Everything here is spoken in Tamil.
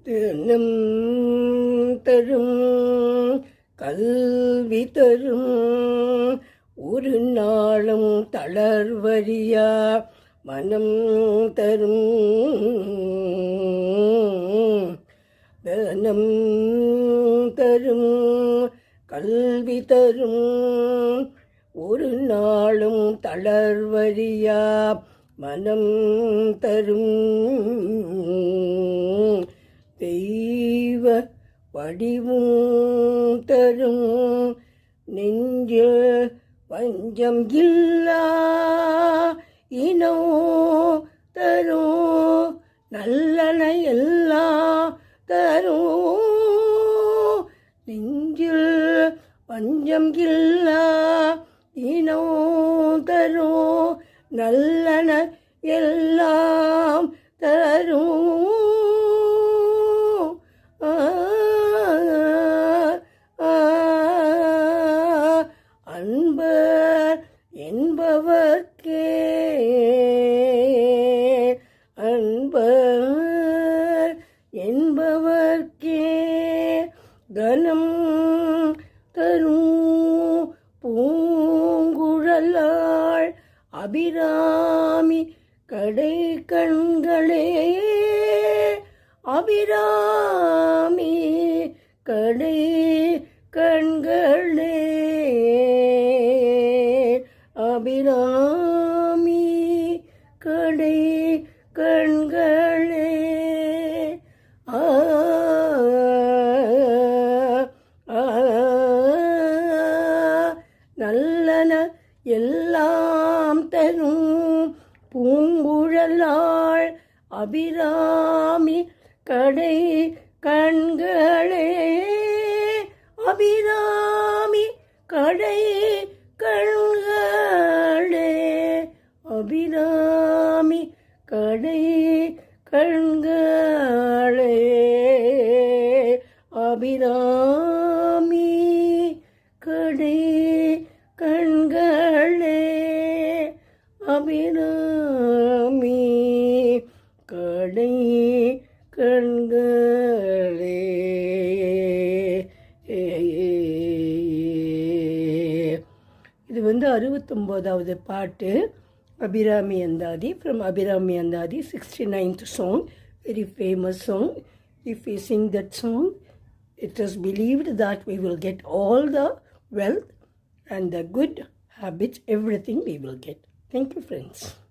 தினம் தரும் கல்வி தரும் ஒரு நாளும் தளர்வறியா மனம் தரும் தினம் தரும் கல்வி தரும் ஒரு நாளும் தளர்வறியா மனம் தரும் தெய்வ வடிவும் தரும் நெஞ்சில் பஞ்சம் இல்லா இனோ தரும் நல்லன எல்லாம் தரும் நெஞ்சில் பஞ்சம் இல்லா இனோ தரும் நல்லன எல்லாம் தரும் அன்பர் என்பவர்க்கே அன்பர் என்பவர்க்கே கனம் தரும் பூங்குழலாள் அபிராமி கடை கண்களே அபிராமி கடை கண்களே அபிராமி கடை கண்களே நல்லன எல்லாம் தரும் பூங்குழலாள் அபிராமி கடை கண்களே அபிராமி கடை கண்களே அபிராமி கடை கண்களே அபிராமி கடை கண்களே அபிராமி கடை கண்களே. இது 69வது பாட்டு அபிராமி அந்தாதி from Abirami Anthathi 69th song, very famous song. If we sing that song, it is believed that we will get all the wealth and the good habits, everything we will get. Thank you, friends.